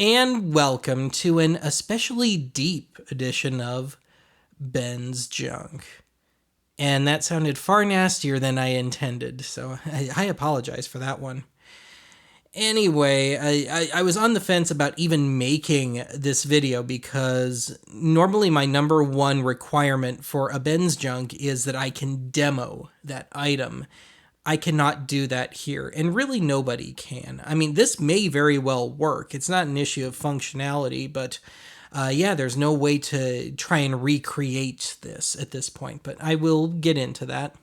And welcome to an especially deep edition of Ben's Junk. And that sounded far nastier than I intended, so I apologize for that one. Anyway, I was on the fence about even making this video because normally my number one requirement for a Ben's Junk is that I can demo that item. I cannot do that here, and really nobody can. I mean, this may very well work. It's not an issue of functionality, but yeah, there's no way to try and recreate this at this point, but I will get into that.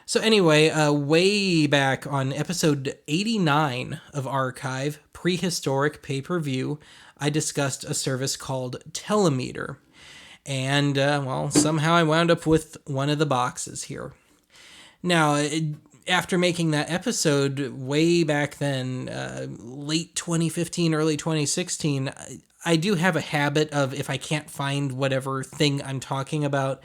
So anyway, way back on episode 89 of Archive, Prehistoric Pay-Per-View, I discussed a service called Telemeter. And, well, somehow I wound up with one of the boxes here. Now, after making that episode way back then, late 2015, early 2016, I do have a habit of, if I can't find whatever thing I'm talking about,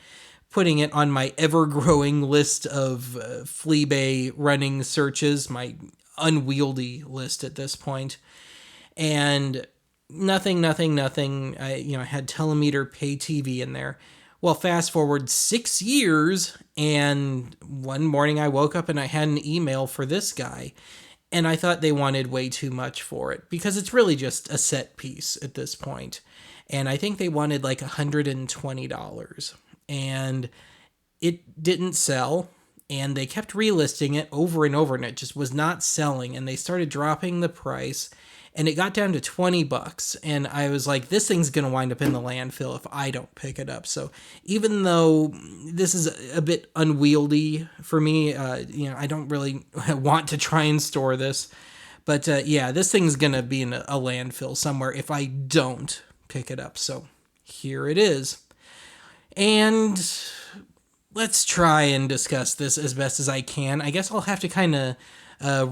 putting it on my ever-growing list of Fleabay running searches, my unwieldy list at this point. And nothing. I had Telemeter Pay TV in there. Well, fast forward 6 years, and one morning I woke up and I had an email for this guy, and I thought they wanted way too much for it, because it's really just a set piece at this point. And I think they wanted like $120. And it didn't sell, and they kept relisting it over and over, and it just was not selling, and they started dropping the price, and it got down to $20, and I was like, this thing's gonna wind up in the landfill if I don't pick it up. So even though this is a bit unwieldy for me, I don't really want to try and store this, but yeah, this thing's gonna be in a landfill somewhere if I don't pick it up. So here it is. And let's try and discuss this as best as I can. I guess I'll have to kind of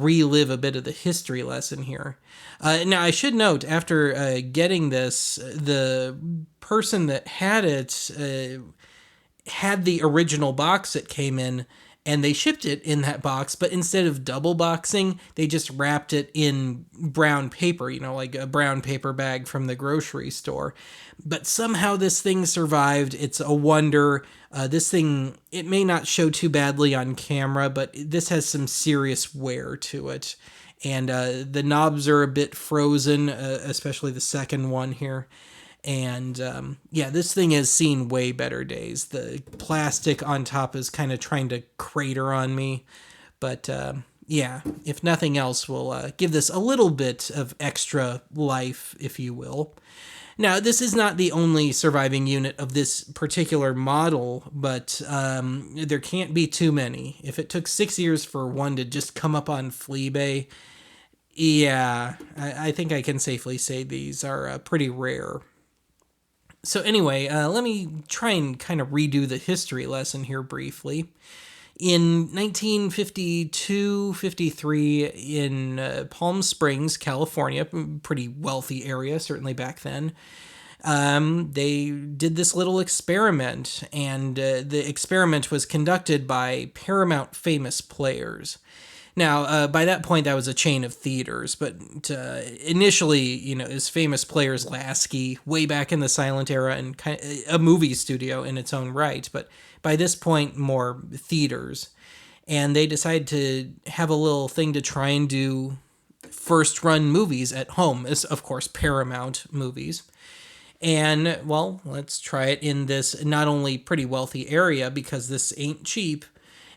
relive a bit of the history lesson here. Now, I should note, after getting this, the person that had it had the original box it came in, and they shipped it in that box, but instead of double boxing, they just wrapped it in brown paper, like a brown paper bag from the grocery store. But somehow this thing survived. It's a wonder. This thing, it may not show too badly on camera, but this has some serious wear to it. And the knobs are a bit frozen, especially the second one here. And yeah, this thing has seen way better days. The plastic on top is kind of trying to crater on me. But yeah, if nothing else, we'll give this a little bit of extra life, if you will. Now, this is not the only surviving unit of this particular model, but there can't be too many. If it took 6 years for one to just come up on Fleabay, yeah, I think I can safely say these are pretty rare. So anyway, let me try and kind of redo the history lesson here briefly. In 1952-53, in Palm Springs, California, pretty wealthy area, certainly back then, they did this little experiment, and the experiment was conducted by Paramount Famous Players. Now, by that point, that was a chain of theaters, but initially, it was Famous Players Lasky, way back in the silent era, and kind of a movie studio in its own right, but by this point, more theaters. And they decided to have a little thing to try and do first-run movies at home, as, of course, Paramount movies. And, well, let's try it in this not only pretty wealthy area, because this ain't cheap,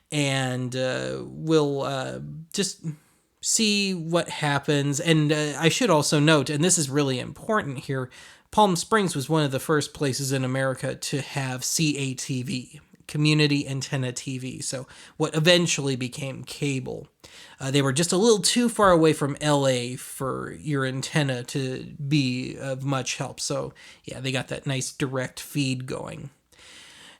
and we'll just see what happens. And I should also note, and this is really important here, Palm Springs was one of the first places in America to have CATV, Community Antenna TV, so what eventually became cable. They were just a little too far away from LA for your antenna to be of much help, so yeah, they got that nice direct feed going.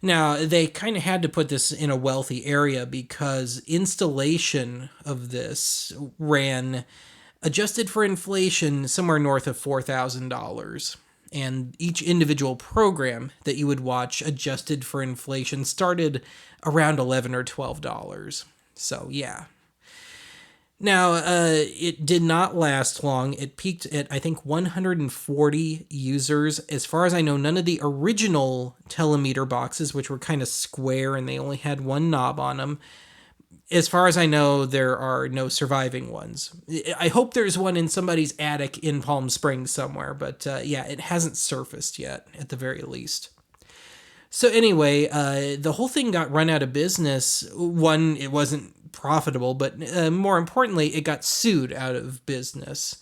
Now, they kind of had to put this in a wealthy area because installation of this ran, adjusted for inflation, somewhere north of $4,000. And each individual program that you would watch, adjusted for inflation, started around $11 or $12. So, yeah. Now, it did not last long. It peaked at, I think, 140 users. As far as I know, none of the original Telemeter boxes, which were kind of square and they only had one knob on them, as far as I know, there are no surviving ones. I hope there's one in somebody's attic in Palm Springs somewhere, but yeah, it hasn't surfaced yet, at the very least. So anyway, the whole thing got run out of business. One, it wasn't profitable, but more importantly, it got sued out of business,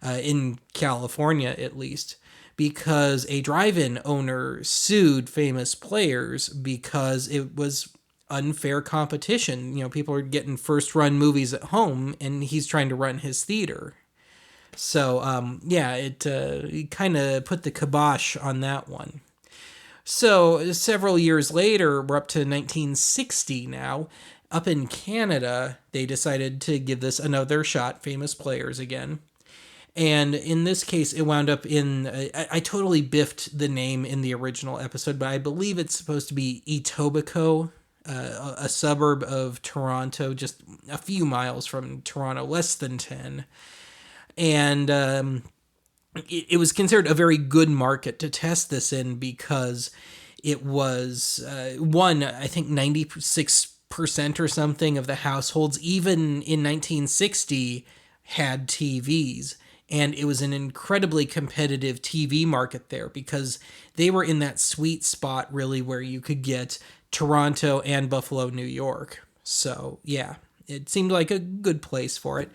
in California at least, because a drive-in owner sued Famous Players because it was unfair competition. You know, people are getting first-run movies at home, and he's trying to run his theater. So, yeah, it kind of put the kibosh on that one. So several years later, we're up to 1960 now. Up in Canada, they decided to give this another shot, Famous Players again. And in this case, it wound up in... I totally biffed the name in the original episode, but I believe it's supposed to be Etobicoke, a suburb of Toronto, just a few miles from Toronto, less than 10. And... it was considered a very good market to test this in because it was, one, I think 96% or something of the households, even in 1960, had TVs. And it was an incredibly competitive TV market there because they were in that sweet spot, really, where you could get Toronto and Buffalo, New York. So, yeah, it seemed like a good place for it.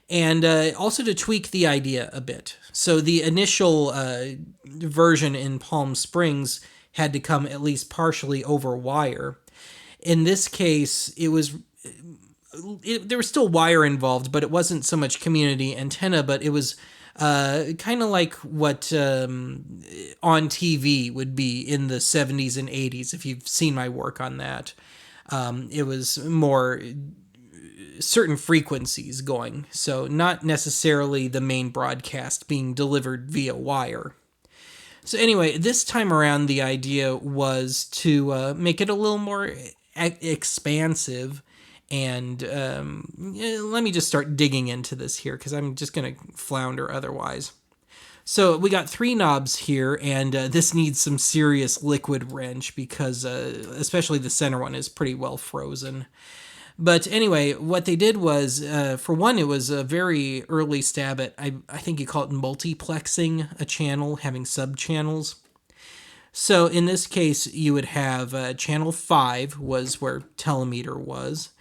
And also to tweak the idea a bit. So the initial version in Palm Springs had to come at least partially over wire. In this case, there was still wire involved, but it wasn't so much community antenna, but it was kind of like what on TV would be in the 70s and 80s, if you've seen my work on that. It was more... certain frequencies going, so not necessarily the main broadcast being delivered via wire. So anyway, this time around, the idea was to make it a little more expansive, and let me just start digging into this here, because I'm just going to flounder otherwise. So we got 3 knobs here, and this needs some serious liquid wrench, because especially the center one is pretty well frozen. But anyway, what they did was, for one, it was a very early stab at, I think you call it multiplexing a channel, having sub-channels. So in this case, you would have channel 5 was where Telemeter was,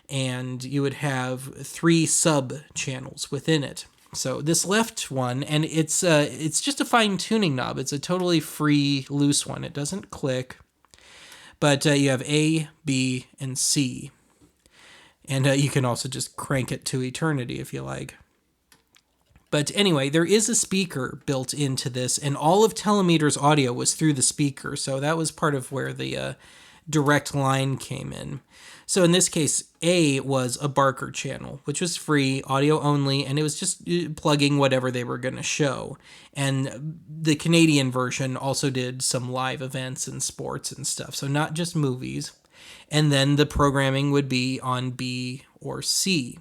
and you would have 3 sub-channels within it. So this left one, and it's just a fine-tuning knob. It's a totally free, loose one. It doesn't click. But you have A, B, and C. And you can also just crank it to eternity if you like. But anyway, there is a speaker built into this, and all of Telemeter's audio was through the speaker, so that was part of where the direct line came in. So in this case, A was a Barker channel, which was free, audio only, and it was just plugging whatever they were going to show. And the Canadian version also did some live events and sports and stuff, so not just movies. And then the programming would be on B or C.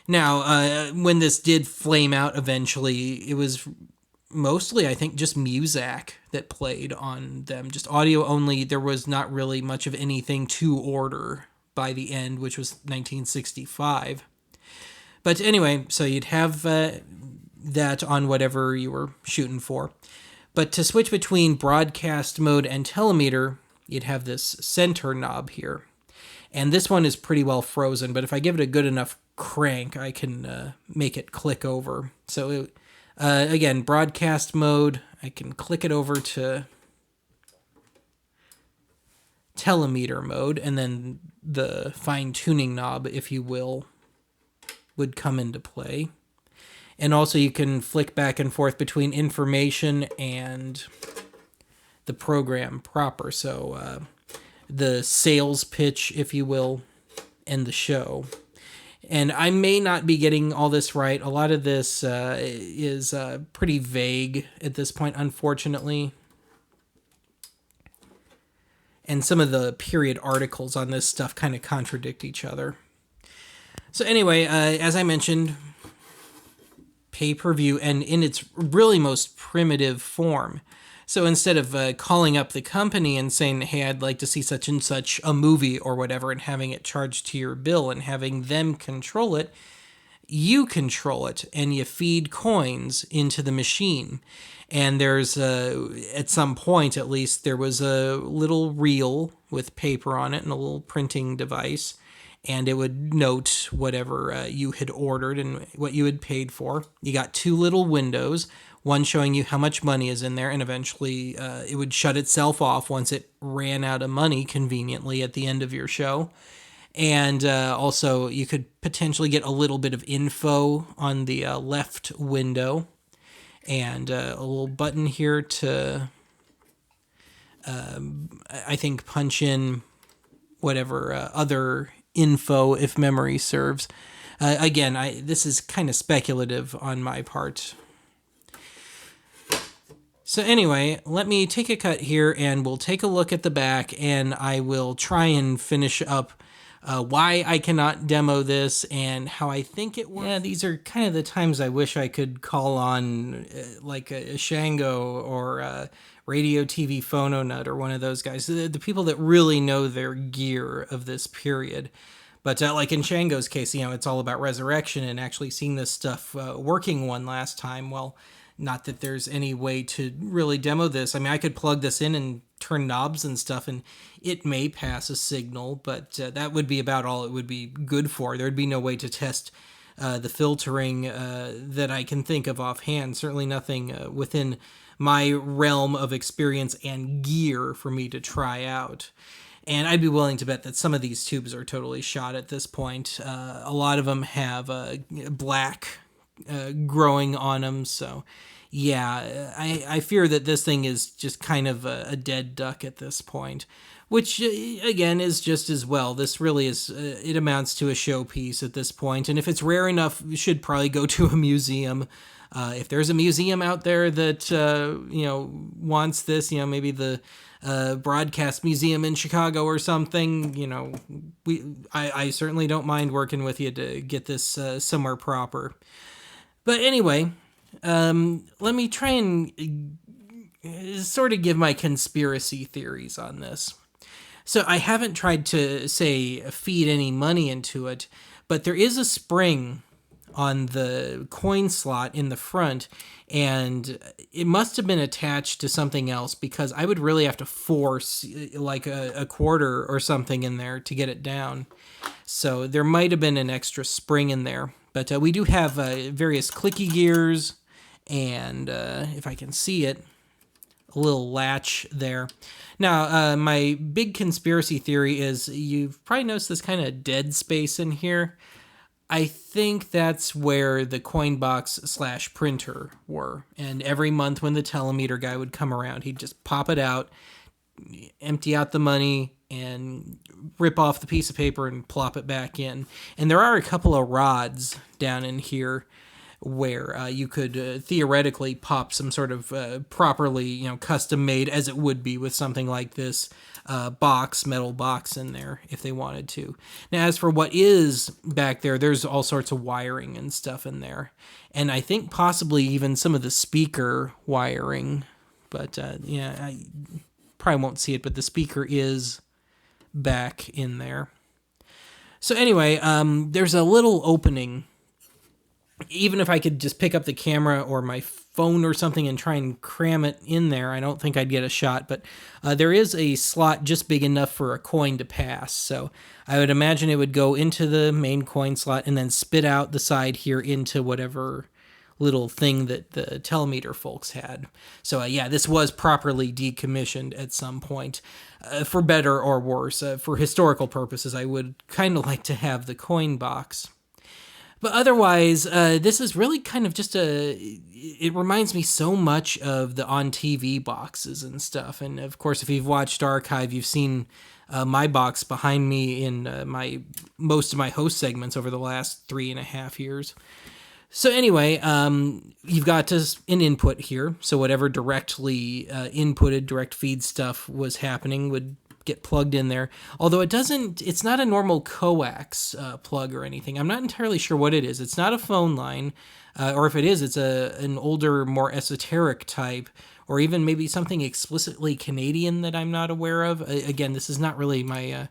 Now, when this did flame out eventually, it was mostly, I think, just Muzak that played on them. Just audio only. There was not really much of anything to order by the end, which was 1965. But anyway, so you'd have that on whatever you were shooting for. But to switch between broadcast mode and Telemeter, you'd have this center knob here. And this one is pretty well frozen, but if I give it a good enough crank, I can make it click over. So again, broadcast mode, I can click it over to Telemeter mode, and then the fine-tuning knob, if you will, would come into play. And also you can flick back and forth between information and the program proper. So the sales pitch, if you will, and the show. And I may not be getting all this right. A lot of this is pretty vague at this point, unfortunately. And some of the period articles on this stuff kind of contradict each other. So anyway, as I mentioned, pay-per-view and in its really most primitive form. So instead of calling up the company and saying, hey, I'd like to see such and such a movie or whatever, and having it charged to your bill and having them control it, you control it and you feed coins into the machine. And there's at some point, at least, there was a little reel with paper on it and a little printing device, and it would note whatever you had ordered and what you had paid for. You got two little windows, one showing you how much money is in there, and eventually it would shut itself off once it ran out of money conveniently at the end of your show. And also, you could potentially get a little bit of info on the left window, and a little button here to, I think, punch in whatever other info, if memory serves. Again, this is kind of speculative on my part. So anyway, let me take a cut here, and we'll take a look at the back, and I will try and finish up why I cannot demo this and how I think it works. Yeah, these are kind of the times I wish I could call on like a Shango or a Radio TV Phono Nut or one of those guys, the people that really know their gear of this period. But like in Shango's case, it's all about resurrection and actually seeing this stuff working one last time. Well, not that there's any way to really demo this. I mean, I could plug this in and turn knobs and stuff, and it may pass a signal, but that would be about all it would be good for. There'd be no way to test the filtering that I can think of offhand. Certainly nothing within my realm of experience and gear for me to try out. And I'd be willing to bet that some of these tubes are totally shot at this point. A lot of them have black growing on them, so yeah, I fear that this thing is just kind of a dead duck at this point, which again is just as well. This really is, it amounts to a showpiece at this point, and if it's rare enough, it should probably go to a museum. If there's a museum out there that wants this, maybe the Broadcast Museum in Chicago or something, I certainly don't mind working with you to get this somewhere proper. But anyway, let me try and sort of give my conspiracy theories on this. So I haven't tried to, say, feed any money into it, but there is a spring on the coin slot in the front, and it must have been attached to something else, because I would really have to force like a quarter or something in there to get it down. So there might have been an extra spring in there. But we do have various clicky gears, and if I can see it, a little latch there. Now, my big conspiracy theory is you've probably noticed this kind of dead space in here. I think that's where the coin box / printer were. And every month when the telemeter guy would come around, he'd just pop it out, empty out the money, and rip off the piece of paper and plop it back in. And there are a couple of rods down in here where you could theoretically pop some sort of properly, custom made, as it would be with something like this metal box in there if they wanted to. Now, as for what is back there, there's all sorts of wiring and stuff in there. And I think possibly even some of the speaker wiring. But I probably won't see it, but the speaker is back in there. So anyway, there's a little opening. Even if I could just pick up the camera or my phone or something and try and cram it in there, I don't think I'd get a shot. But there is a slot just big enough for a coin to pass. So I would imagine it would go into the main coin slot and then spit out the side here into whatever little thing that the telemeter folks had. So this was properly decommissioned at some point, for better or worse. For historical purposes, I would kind of like to have the coin box. But otherwise, this is really kind of just it reminds me so much of the on-TV boxes and stuff. And of course, if you've watched Archive, you've seen my box behind me in most of my host segments over the last 3.5 years. So anyway, you've got an input here. So whatever directly inputted, direct feed stuff was happening would get plugged in there. Although it's not a normal coax plug or anything. I'm not entirely sure what it is. It's not a phone line, or if it is, it's an older, more esoteric type, or even maybe something explicitly Canadian that I'm not aware of. Again, this is not really my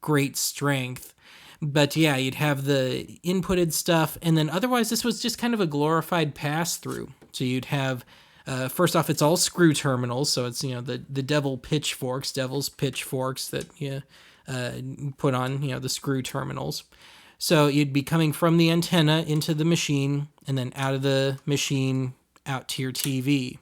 great strength. But yeah, you'd have the inputted stuff, and then otherwise this was just kind of a glorified pass-through. So you'd have, first off, it's all screw terminals, so it's, the devil's pitchforks that you put on, the screw terminals. So you'd be coming from the antenna into the machine, and then out of the machine out to your TV.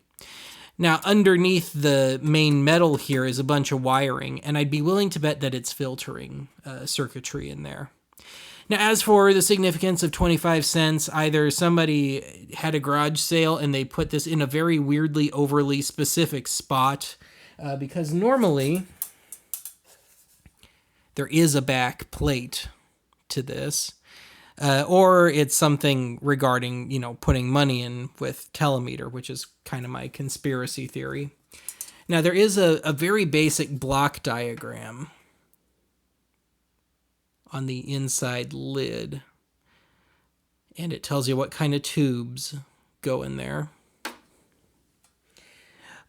Now, underneath the main metal here is a bunch of wiring, and I'd be willing to bet that it's filtering circuitry in there. Now, as for the significance of 25 cents, either somebody had a garage sale and they put this in a very weirdly, overly specific spot, because normally there is a back plate to this. Or it's something regarding, putting money in with Telemeter, which is kind of my conspiracy theory. Now, there is a very basic block diagram on the inside lid, and it tells you what kind of tubes go in there.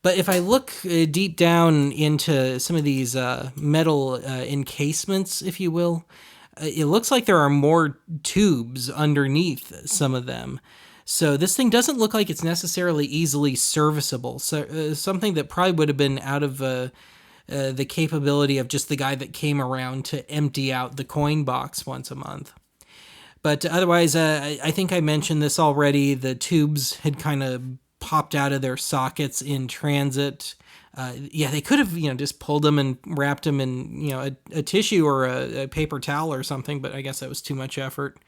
But if I look deep down into some of these metal encasements, if you will, it looks like there are more tubes underneath some of them. So this thing doesn't look like it's necessarily easily serviceable. So something that probably would have been out of the capability of just the guy that came around to empty out the coin box once a month. But otherwise, I think I mentioned this already. The tubes had kind of popped out of their sockets in transit. They could have, just pulled them and wrapped them in, a tissue or a paper towel or something, but I guess that was too much effort.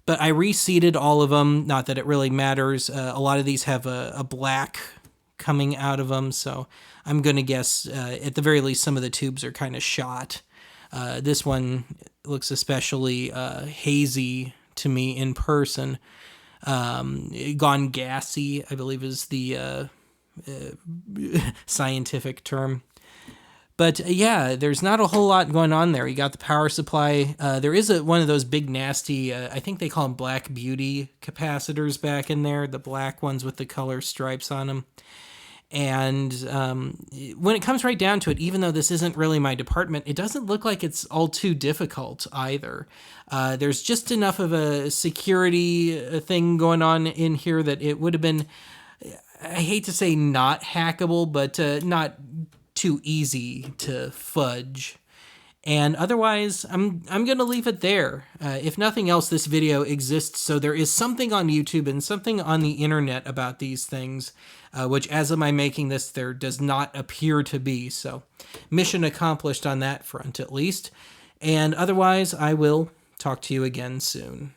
But I reseated all of them, not that it really matters. A lot of these have a black coming out of them, so I'm going to guess, at the very least, some of the tubes are kind of shot. This one looks especially hazy to me in person. Gone gassy, I believe is the scientific term. But there's not a whole lot going on there. You got the power supply. There is one of those big nasty, I think they call them Black Beauty capacitors back in there, the black ones with the color stripes on them. And when it comes right down to it, even though this isn't really my department, it doesn't look like it's all too difficult either. There's just enough of a security thing going on in here that it would have been, I hate to say not hackable, but not too easy to fudge. And otherwise, I'm going to leave it there. If nothing else, this video exists, so there is something on YouTube and something on the internet about these things, which as of my making this, there does not appear to be. So mission accomplished on that front, at least. And otherwise, I will talk to you again soon.